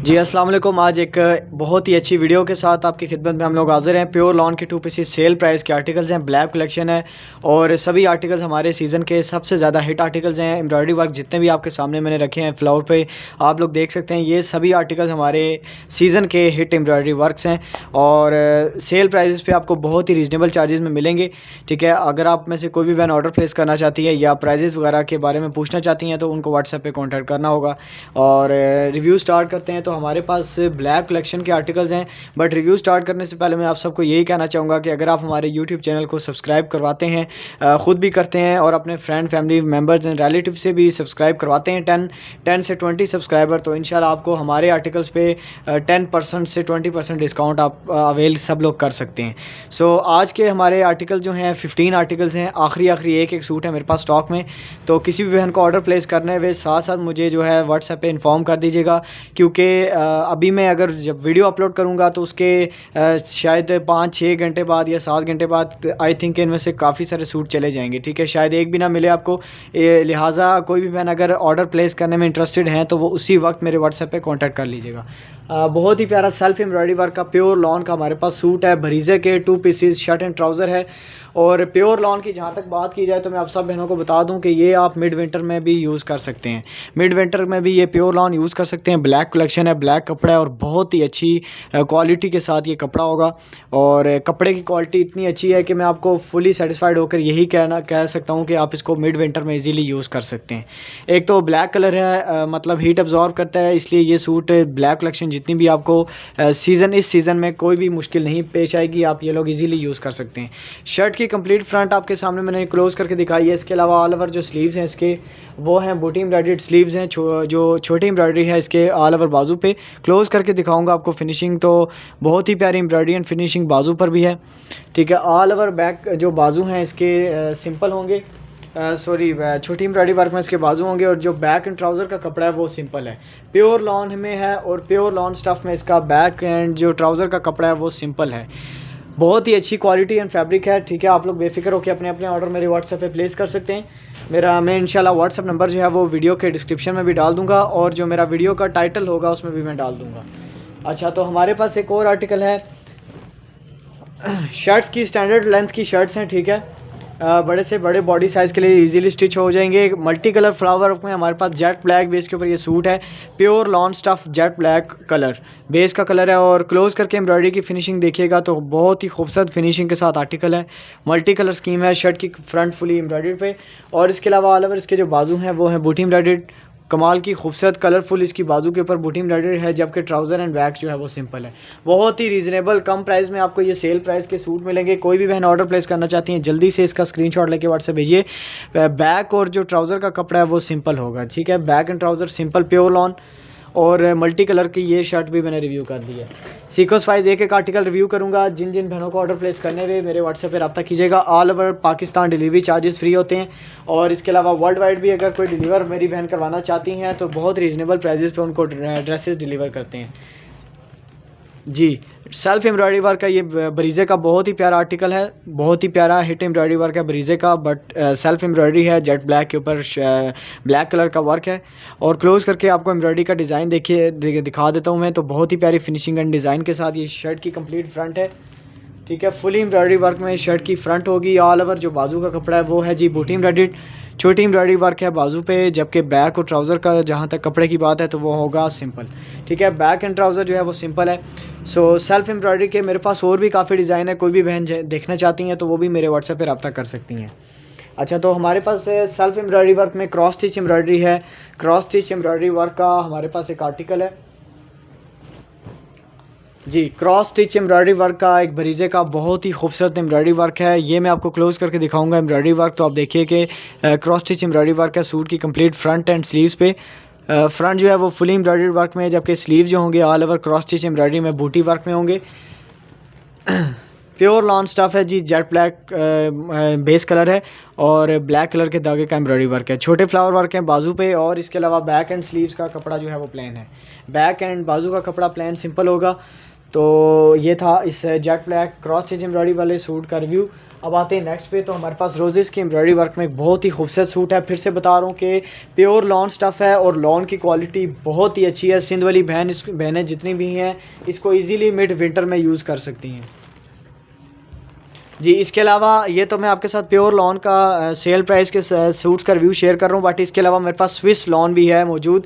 जी अस्सलाम वालेकुम। आज एक बहुत ही अच्छी वीडियो के साथ आपकी खिदमत में हम लोग हाज़िर हैं। प्योर लॉन के 2 पीसेस सेल प्राइस के आर्टिकल्स हैं, ब्लैक कलेक्शन है और सभी आर्टिकल्स हमारे सीज़न के सबसे ज़्यादा हिट आर्टिकल्स हैं। एम्ब्रॉयडरी वर्क जितने भी आपके सामने मैंने रखे हैं फ्लावर पे आप लोग देख सकते हैं, ये सभी आर्टिकल्स हमारे सीज़न के हिट एम्ब्रॉयडरी वर्क्स हैं और सेल प्राइस पे आपको बहुत ही रीज़नेबल चार्जेस में मिलेंगे। ठीक है, अगर आप में से कोई भी बहन ऑर्डर प्लेस करना चाहती है या प्राइजेस वगैरह के बारे में पूछना चाहती हैं तो उनको व्हाट्सएप पे कांटेक्ट करना होगा। और रिव्यू स्टार्ट करते हैं। तो हमारे पास ब्लैक कलेक्शन के आर्टिकल्स हैं, बट रिव्यू स्टार्ट करने से पहले मैं आप सबको यही कहना चाहूँगा कि अगर आप हमारे यूट्यूब चैनल को सब्सक्राइब करवाते हैं, ख़ुद भी करते हैं और अपने friend family members and relative से भी सब्सक्राइब करवाते हैं 10 से 20 सब्सक्राइबर, तो इंशाल्लाह आपको हमारे आर्टिकल्स पे 10% से 20% डिस्काउंट आप अवेल सब लोग कर सकते हैं। सो आज के हमारे आर्टिकल जो हैं 15 आर्टिकल्स हैं, आखिरी एक सूट है मेरे पास स्टॉक में। तो किसी भी बहन को ऑर्डर प्लेस करना है वे साथ साथ मुझे जो है व्हाट्सएप पे इन्फॉर्म कर दीजिएगा, क्योंकि अभी मैं अगर जब वीडियो अपलोड करूँगा तो उसके शायद 5-6 घंटे बाद या 7 घंटे बाद आई थिंक इनमें से काफ़ी सारे सूट चले जाएंगे। ठीक है, शायद एक भी ना मिले आपको, लिहाजा कोई भी बहन अगर ऑर्डर प्लेस करने में इंटरेस्टेड हैं तो वो उसी वक्त मेरे व्हाट्सएप पे कांटेक्ट कर लीजिएगा। बहुत ही प्यारा सेल्फ एम्ब्रॉयडरी वर्क का प्योर लॉन का हमारे पास सूट है। भरीजे के 2 पीसेस शर्ट एंड ट्राउज़र है। और प्योर लॉन की जहाँ तक बात की जाए तो मैं आप सब बहनों को बता दूं कि ये आप मिड विंटर में भी यूज़ कर सकते हैं। मिड विंटर में भी ये प्योर लॉन यूज़ कर सकते हैं। ब्लैक कलेक्शन है, ब्लैक कपड़ा है और बहुत ही अच्छी क्वालिटी के साथ ये कपड़ा होगा। और कपड़े की क्वालिटी इतनी अच्छी है कि मैं आपको फुली सेटिस्फाइड होकर यही कह सकता हूँ कि आप इसको मिड विंटर में ईज़िली यूज़ कर सकते हैं। एक तो ब्लैक कलर है, मतलब हीट अब्जॉर्ब करता है, इसलिए ये सूट ब्लैक कलेक्शन जितनी भी आपको इस सीज़न में कोई भी मुश्किल नहीं पेश आएगी, आप ये लोग इजीली यूज़ कर सकते हैं। शर्ट की कंप्लीट फ्रंट आपके सामने मैंने क्लोज़ करके दिखाई है। इसके अलावा ऑल ओवर जो स्लीव्स हैं इसके वो हैं बूटी एम्ब्रॉयडर्ड स्लीव्स हैं। जो छोटी एम्ब्रॉयडरी है इसके ऑल ओवर बाजू पे क्लोज़ करके दिखाऊंगा आपको। फिनिशिंग तो बहुत ही प्यारी एम्ब्रॉयडरी एंड फिनिशिंग बाजू पर भी है। ठीक है, ऑल ओवर बैक जो बाजू हैं इसके सिंपल होंगे, छोटी एम्ब्रॉयडरी वर्क में इसके बाजू होंगे और जो बैक एंड ट्राउज़र का कपड़ा है वो सिंपल है, प्योर लॉन में है और प्योर लॉन स्टफ़ में इसका बैक एंड जो ट्राउज़र का कपड़ा है वो सिंपल है। बहुत ही अच्छी क्वालिटी एंड फैब्रिक है। ठीक है, आप लोग बेफिक्र होकर अपने ऑर्डर मेरे व्हाट्सएप पे प्लेस कर सकते हैं। मैं इंशाल्लाह व्हाट्सएप नंबर जो है वो वीडियो के डिस्क्रिप्शन में भी डाल दूँगा और जो मेरा वीडियो का टाइटल होगा उसमें भी मैं डाल दूँगा। अच्छा, तो हमारे पास एक और आर्टिकल है। शर्ट्स की स्टैंडर्ड लेंथ की शर्ट्स हैं। ठीक है, बड़े से बड़े बॉडी साइज़ के लिए इजीली स्टिच हो जाएंगे। मल्टी कलर फ्लावर में हमारे पास जेट ब्लैक बेस के ऊपर ये सूट है। Pure lawn stuff jet black colour base का कलर है और क्लोज़ करके एम्ब्रॉयडरी की फिनिशिंग देखिएगा तो बहुत ही खूबसूरत फिनिशिंग के साथ आर्टिकल है। मल्टी कलर स्कीम है शर्ट की फ्रंट फुली एम्ब्रॉयडरी पे और इसके अलावा ऑल ओवर इसके जो बाजू हैं वो हैं बूटी एम्ब्रॉयडर्ड। कमाल की खूबसूरत कलरफुल इसकी बाजू के ऊपर बूटी एम्ब्रॉयडरी है, जबकि ट्राउज़र एंड बैक जो है वो सिंपल है। बहुत ही रीज़नेबल कम प्राइस में आपको ये सेल प्राइस के सूट मिलेंगे। कोई भी बहन ऑर्डर प्लेस करना चाहती हैं जल्दी से इसका स्क्रीनशॉट लेके व्हाट्सएप भेजिए। बैक और जो ट्राउज़र का कपड़ा है वो सिंपल होगा। ठीक है, back and trouser simple pure lawn और मल्टी कलर की ये शर्ट भी मैंने रिव्यू कर दी है। सीक्वेंस वाइज एक आर्टिकल रिव्यू करूंगा। जिन जिन बहनों को ऑर्डर प्लेस करने हुए मेरे व्हाट्सएप पे रब्ता कीजिएगा। All over Pakistan delivery charges free होते हैं और इसके अलावा वर्ल्ड वाइड भी अगर कोई डिलीवर मेरी बहन करवाना चाहती हैं तो बहुत रीज़नेबल प्राइजेस पे उनको ड्रेसेस डिलीवर करते हैं। जी, सेल्फ एम्ब्रॉयडरी वर्क का ये बरीज़े का बहुत ही प्यारा आर्टिकल है, बहुत ही प्यारा हिट एम्ब्रॉयडरी वर्क है बरीज़े का, बट सेल्फ एम्ब्रॉयडरी है। जेट ब्लैक के ऊपर ब्लैक कलर का वर्क है और क्लोज़ करके आपको एम्ब्रॉयडरी का डिज़ाइन दिखा देता हूँ मैं। तो बहुत ही प्यारी फिनिशिंग एंड डिज़ाइन के साथ ये शर्ट की कंप्लीट फ्रंट है। ठीक है, फुली एम्ब्रॉयडरी वर्क में शर्ट की फ्रंट होगी। ऑल ओवर जो बाजू का कपड़ा है वो है जी बूटी एम्ब्रॉयडर्ड, छोटी एम्ब्रॉयडरी वर्क है बाजू पे, जबकि बैक और ट्राउज़र का जहाँ तक कपड़े की बात है तो वो होगा सिंपल। ठीक है, बैक एंड ट्राउज़र जो है वो सिंपल है। सो सेल्फ एम्ब्रॉयडरी के मेरे पास और भी काफ़ी डिज़ाइन है, कोई भी बहन देखना चाहती हैं तो वो भी मेरे व्हाट्सएप पर रब्ता कर सकती हैं। अच्छा, तो हमारे पास सेल्फ एम्ब्रॉयडरी वर्क में क्रॉस स्टिच एम्ब्रॉयडरी है। क्रॉस स्टिच एम्ब्रॉयडरी वर्क का हमारे पास एक आर्टिकल है जी। क्रॉस स्टिच एम्ब्रॉयडरी वर्क का एक बरीज़े का बहुत ही खूबसूरत एम्ब्रॉयडरी वर्क है। ये मैं आपको क्लोज़ करके दिखाऊंगा एम्ब्रॉयडरी वर्क। तो आप देखिए कि क्रॉस स्टिच एम्ब्रॉयडरी वर्क है सूट की कंप्लीट फ्रंट एंड स्लीव्स पे। फ्रंट जो है वो फुली एम्ब्रॉयडरी वर्क में है, जबकि स्लीव जो होंगे all over cross stitch embroidery में बूटी वर्क में होंगे। प्योर लॉन स्टफ़ है जी, जेट ब्लैक बेस कलर है और ब्लैक कलर के धागे का एम्ब्रॉयडरी वर्क है। छोटे फ्लावर वर्क हैं बाजू पे और इसके अलावा बैक एंड स्लीव्स का कपड़ा जो है वो प्लेन है। बैक एंड बाजू का कपड़ा प्लेन सिंपल होगा। तो ये था इस jet black cross stitch embroidery वाले सूट का रिव्यू। अब आते हैं नेक्स्ट पे। तो हमारे पास रोजेस की एम्ब्रॉयडरी वर्क में एक बहुत ही खूबसूरत सूट है। फिर से बता रहा हूँ कि प्योर लॉन स्टफ़ है और लॉन की क्वालिटी बहुत ही अच्छी है। सिंध वाली बहनें जितनी भी हैं इसको इजीली मिड विंटर में यूज़ कर सकती हैं जी। इसके अलावा ये तो मैं आपके साथ प्योर लॉन का सेल प्राइस के सूट्स का रिव्यू शेयर कर रहा हूँ, बट इसके अलावा मेरे पास स्विस लॉन भी है मौजूद।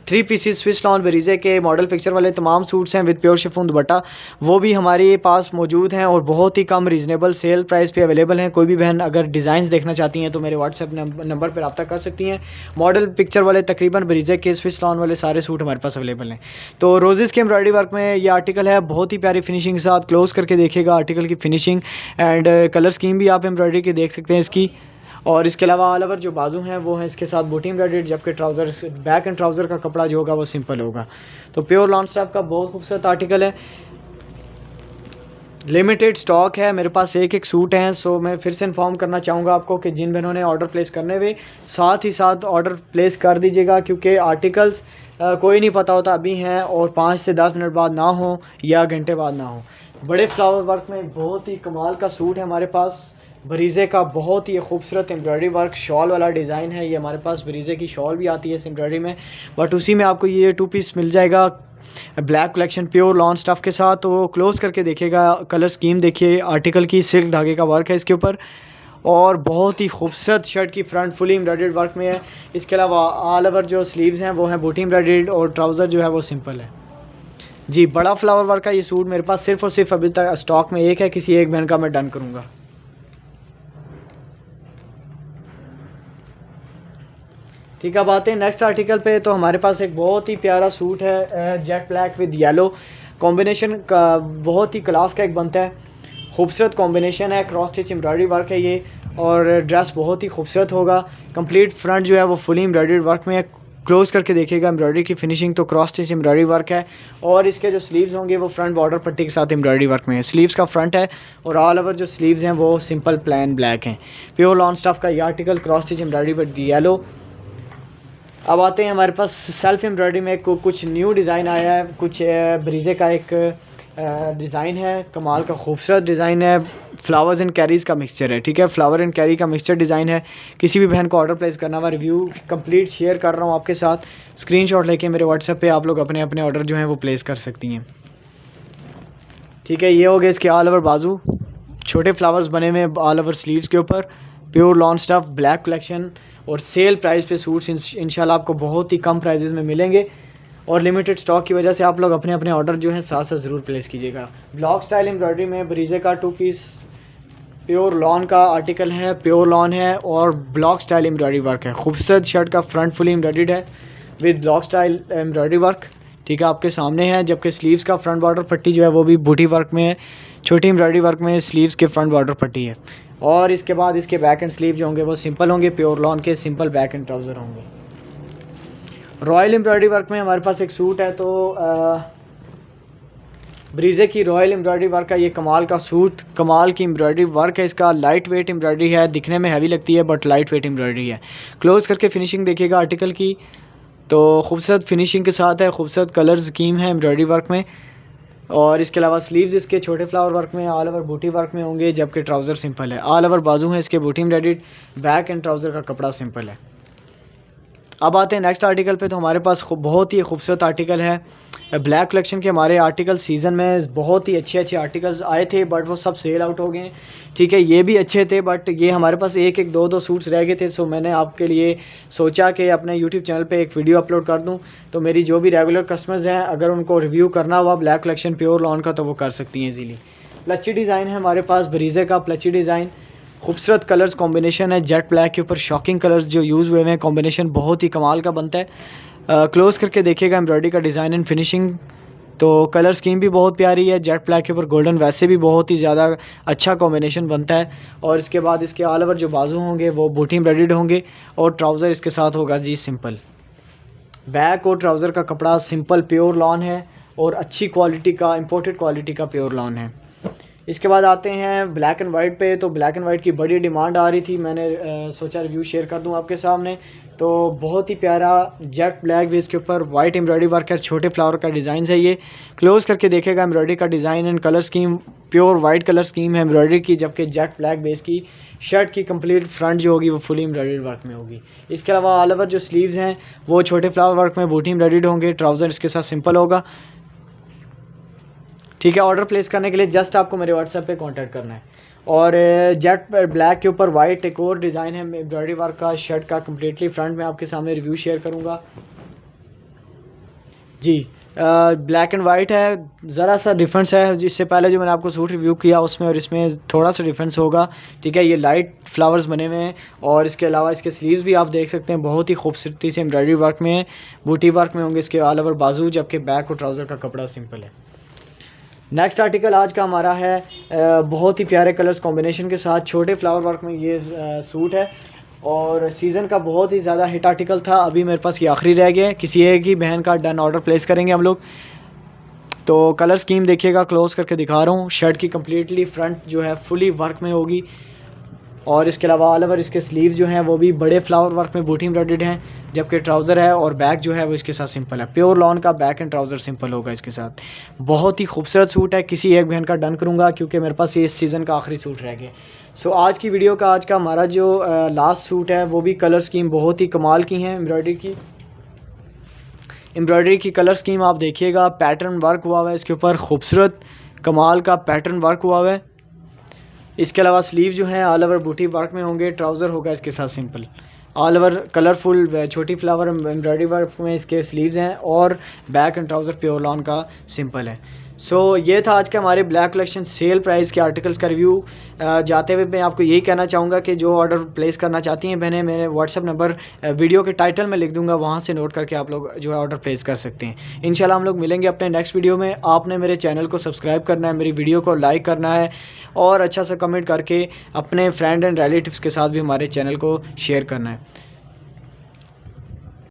3 पीसेस स्विस लॉन बरीज़े के मॉडल पिक्चर वाले तमाम सूट्स हैं विद प्योर शिफॉन दुपट्टा, वो भी हमारे पास मौजूद हैं और बहुत ही कम रीज़नेबल सेल प्राइस पे अवेलेबल हैं। कोई भी बहन अगर डिज़ाइंस देखना चाहती हैं तो मेरे व्हाट्सएप नंबर पर रब्ता कर सकती हैं। मॉडल पिक्चर वाले तकरीबन बरीज़े के स्विस लॉन वाले सारे सूट हमारे पास अवेलेबल हैं। तो रोजेज़ के एम्ब्रॉयडरी वर्क में ये आर्टिकल है, बहुत ही प्यारी फिनिशिंग के साथ। क्लोज़ करके देखिएगा आर्टिकल की फिनिशिंग एंड कलर स्कीम भी आप एम्ब्रॉयडरी की देख सकते हैं इसकी। और इसके अलावा ऑल ओवर जो बाजू हैं वो हैं इसके साथ बूटी एम्ब्रॉयडरी, जबकि ट्राउज़र बैक एंड ट्राउज़र का कपड़ा जो होगा वो सिंपल होगा। तो प्योर लॉन स्टफ का बहुत खूबसूरत आर्टिकल है, लिमिटेड स्टॉक है, मेरे पास एक सूट हैं। सो मैं फिर से इन्फॉर्म करना चाहूँगा आपको कि जिन बहनों ने ऑर्डर प्लेस करने हुए साथ ही साथ ऑर्डर प्लेस कर दीजिएगा, क्योंकि आर्टिकल्स कोई नहीं पता होता अभी हैं और 5 से 10 मिनट बाद ना हो या घंटे बाद ना हो। बड़े फ्लावर वर्क में बहुत ही कमाल का सूट है हमारे पास बरीज़े का, बहुत ही खूबसूरत एम्ब्रॉयडरी वर्क शॉल वाला डिज़ाइन है। ये हमारे पास बरीज़े की शॉल भी आती है इस एम्ब्रॉयडरी में, बट उसी में आपको ये 2 पीस मिल जाएगा black collection pure lawn stuff के साथ। तो क्लोज़ करके देखिएगा, कलर स्कीम देखिए, आर्टिकल की सिल्क धागे का वर्क है इसके ऊपर और बहुत ही खूबसूरत शर्ट की फ्रंट फुली एम्ब्रॉयडर्ड वर्क में है। इसके अलावा ऑल ओवर जो स्लीव्स हैं वो हैं बूटी एम्ब्रॉयडर्ड और ट्राउज़र जो है वो सिंपल है जी। बड़ा फ्लावर वर्क का ये सूट मेरे पास सिर्फ़ और सिर्फ अभी तक स्टॉक में एक है, किसी एक बहन का मैं डन करूँगा। ठीक है, अब आते हैं नेक्स्ट आर्टिकल पे। तो हमारे पास एक बहुत ही प्यारा सूट है jet black with yellow combination का, बहुत ही क्लास का एक बनता है, खूबसूरत कॉम्बिनेशन है, क्रॉस स्टिच एम्ब्रॉयडरी वर्क है ये और ड्रेस बहुत ही खूबसूरत होगा। कंप्लीट फ्रंट जो है वो फुली एम्ब्रॉयडरी वर्क में है। क्लोज़ करके देखिएगा एम्ब्रॉयडरी की फिनिशिंग, तो क्रॉस स्टिच एम्ब्रॉयडरी वर्क है और इसके जो स्लीव्स होंगे वो फ्रंट बॉर्डर पट्टी के साथ एम्ब्रॉयडरी वर्क में है। स्लीव्स का फ्रंट है और ऑल ओवर जो स्लीव्स हैं वो सिंपल प्लेन ब्लैक हैं। प्योर लॉन स्टफ़ का ये article cross stitch embroidery with yellow. अब आते हैं हमारे पास सेल्फ एम्ब्रॉयडरी में कुछ न्यू डिज़ाइन आया है, कुछ बरीज़े का एक डिज़ाइन है, कमाल का खूबसूरत डिज़ाइन है, फ्लावर्स एंड कैरीज़ का मिक्सचर है। ठीक है, फ्लावर एंड कैरी का मिक्सचर डिज़ाइन है। किसी भी बहन को ऑर्डर प्लेस करना हुआ रिव्यू कंप्लीट शेयर कर रहा हूँ आपके साथ, स्क्रीनशॉट लेके मेरे व्हाट्सएप पे आप लोग अपने अपने ऑर्डर जो हैं वो प्लेस कर सकती हैं। ठीक है, ये हो गए इसके ऑल ओवर बाजू, छोटे फ्लावर्स बने हुए ऑल ओवर स्लीव्स के ऊपर, pure lawn stuff black collection और सेल प्राइस पे सूट्स इंशाल्लाह आपको बहुत ही कम प्राइजेज़ में मिलेंगे और लिमिटेड स्टॉक की वजह से आप लोग अपने अपने ऑर्डर जो है साथ साथ ज़रूर प्लेस कीजिएगा। ब्लॉक स्टाइल एम्ब्रॉयडरी में बरीज़े का 2 पीस प्योर लॉन का आर्टिकल है, प्योर लॉन है और ब्लॉक स्टाइल एम्ब्रॉयडरी वर्क है। खूबसूरत शर्ट का फ्रंट फुली एम्ब्रॉयडर्ड है with block style embroidery work. ठीक है, आपके सामने है, जबकि स्लीव्स का फ्रंट बॉर्डर पट्टी जो है वो भी बूटी वर्क में है, छोटी एम्ब्रॉयडरी वर्क में स्लीव्स के फ्रंट बॉर्डर पट्टी है और इसके बाद इसके बैक एंड स्लीव जो होंगे वो सिंपल होंगे, प्योर लॉन के सिंपल बैक एंड ट्राउज़र होंगे। रॉयल एम्ब्रॉयडरी वर्क में हमारे पास एक सूट है, तो ब्रीज़े की रॉयल एम्ब्रॉयडरी वर्क का ये कमाल का सूट, कमाल की एम्ब्रॉयडरी वर्क है इसका, लाइट वेट एम्ब्रॉयडरी है, दिखने में हैवी लगती है बट लाइट वेट एम्ब्रॉयडरी है। क्लोज़ करके फिनिशिंग देखिएगा आर्टिकल की, तो खूबसूरत फिनिशिंग के साथ है, खूबसूरत कलर स्कीम है एम्ब्रॉयडरी वर्क में और इसके अलावा स्लीव्स इसके छोटे फ्लावर वर्क में ऑल ओवर बूटी वर्क में होंगे, जबकि ट्राउज़र सिंपल है। ऑल ओवर बाजू हैं इसके बूटी एम्ब्रॉयडर्ड, बैक एंड ट्राउज़र का कपड़ा सिंपल है। अब आते हैं नेक्स्ट आर्टिकल पे। तो हमारे पास बहुत ही खूबसूरत आर्टिकल है ब्लैक कलेक्शन के। हमारे आर्टिकल सीज़न में बहुत ही अच्छे अच्छे आर्टिकल्स आए थे बट वो सब सेल आउट हो गए। ठीक है, ये भी अच्छे थे बट ये हमारे पास एक एक दो सूट्स रह गए थे। सो मैंने आपके लिए सोचा कि अपने यूट्यूब चैनल पे एक वीडियो अपलोड कर दूं, तो मेरी जो भी रेगुलर कस्टमर्स हैं अगर उनको रिव्यू करना हुआ ब्लैक कलेक्शन प्योर लॉन का तो वो कर सकती हैं इजीली। प्लची डिज़ाइन है हमारे पास बरीज़े का, प्लची डिज़ाइन, खूबसूरत कलर्स कॉम्बिनेशन है, जेट ब्लैक के ऊपर शॉकिंग कलर्स जो यूज़ हुए हैं, कॉम्बिनेशन बहुत ही कमाल का बनता है। क्लोज़ करके देखिएगा एम्ब्रॉयडरी का डिज़ाइन एंड फिनिशिंग, तो कलर स्कीम भी बहुत प्यारी है, जेट ब्लैक के ऊपर गोल्डन वैसे भी बहुत ही ज़्यादा अच्छा कॉम्बिनेशन बनता है। और इसके बाद इसके ऑल ओवर जो बाजू होंगे वो बूटी एम्ब्रॉयडर्ड होंगे और ट्राउज़र इसके साथ होगा जी सिंपल। बैक और ट्राउज़र का कपड़ा सिंपल प्योर लॉन है और अच्छी क्वालिटी का, इम्पोर्टेड क्वालिटी का प्योर लॉन है। इसके बाद आते हैं ब्लैक एंड वाइट पे। तो ब्लैक एंड वाइट की बड़ी डिमांड आ रही थी, मैंने सोचा रिव्यू शेयर कर दूं आपके सामने। तो बहुत ही प्यारा जेट ब्लैक बेस के ऊपर वाइट एम्ब्रॉयडरी वर्क है, छोटे फ्लावर का डिज़ाइन है। ये क्लोज करके देखेगा एम्ब्रॉयडरी का design and colour scheme pure white colour scheme है एम्ब्रॉयडरी की, जबकि जेट ब्लैक बेस की शर्ट की कंप्लीट फ्रंट जो होगी वो फुली एम्ब्रॉयडरी वर्क में होगी। इसके अलावा ऑल ओवर जो स्लीव्स हैं वो छोटे फ्लावर वर्क में बूटी एम्ब्रॉयडर्ड होंगे। ट्राउज़र इसके साथ सिंपल होगा। ठीक है, ऑर्डर प्लेस करने के लिए जस्ट आपको मेरे व्हाट्सएप पे कांटेक्ट करना है। और जेट ब्लैक के ऊपर वाइट एक और डिज़ाइन है एम्ब्रॉयडरी वर्क का शर्ट का, कम्प्लीटली फ्रंट में आपके सामने रिव्यू शेयर करूँगा जी। ब्लैक एंड वाइट है, ज़रा सा डिफरेंस है जिससे पहले जो मैंने आपको सूट रिव्यू किया उसमें और इसमें थोड़ा सा डिफरेंस होगा। ठीक है, ये लाइट फ्लावर्स बने हुए हैं और इसके अलावा इसके स्लीव्स भी आप देख सकते हैं बहुत ही खूबसूरती से एम्ब्रॉयडरी वर्क में बूटी वर्क में होंगे इसके ऑल ओवर बाजू, जबकि बैक और ट्राउज़र का कपड़ा सिंपल है। नेक्स्ट आर्टिकल आज का हमारा है बहुत ही प्यारे कलर्स कॉम्बिनेशन के साथ छोटे फ्लावर वर्क में ये सूट है और सीज़न का बहुत ही ज़्यादा हिट आर्टिकल था। अभी मेरे पास ये आखिरी रह गया है, किसी एक ही बहन का डन ऑर्डर प्लेस करेंगे हम लोग। तो कलर स्कीम देखिएगा, क्लोज करके दिखा रहा हूँ। शर्ट की कम्प्लीटली फ्रंट जो है फुली वर्क में होगी और इसके अलावा ऑल ओवर इसके स्लीव जो हैं वो भी बड़े फ्लावर वर्क में बूटी एम्ब्रॉयडर्ड हैं, जबकि ट्राउज़र है और बैक जो है वो इसके साथ सिंपल है। प्योर लॉन का बैक एंड ट्राउज़र सिंपल होगा इसके साथ। बहुत ही खूबसूरत सूट है, किसी एक बहन का डन करूँगा क्योंकि मेरे पास ये इस सीज़न का आखिरी सूट रह गया। सो आज की वीडियो का आज का हमारा जो लास्ट सूट है वो भी कलर स्कीम बहुत ही कमाल की हैं। एम्ब्रॉयडरी की कलर स्कीम आप देखिएगा, पैटर्न वर्क हुआ हुआ है इसके ऊपर, खूबसूरत कमाल का पैटर्न वर्क हुआ हुआ है। इसके अलावा स्लीव जो है ऑल ओवर बूटी वर्क में होंगे। ट्राउज़र होगा इसके साथ सिंपल, ऑल ओवर कलरफुल छोटी फ्लावर एम्ब्रॉयडरी वर्क में इसके स्लीव्स हैं और back and trouser pure lawn का सिंपल है। सो ये था आज का हमारे ब्लैक कलेक्शन सेल प्राइस के आर्टिकल्स का रिव्यू। जाते हुए मैं आपको यही कहना चाहूँगा कि जो ऑर्डर प्लेस करना चाहती हैं बहनें, मेरे व्हाट्सअप नंबर वीडियो के टाइटल में लिख दूँगा, वहाँ से नोट करके आप लोग जो है ऑर्डर प्लेस कर सकते हैं। इंशाल्लाह हम लोग मिलेंगे अपने नेक्स्ट वीडियो में। आपने मेरे चैनल को सब्सक्राइब करना है, मेरी वीडियो को लाइक करना है और अच्छा सा कमेंट करके अपने फ्रेंड एंड रिलेटिव्स के साथ भी हमारे चैनल को शेयर करना है।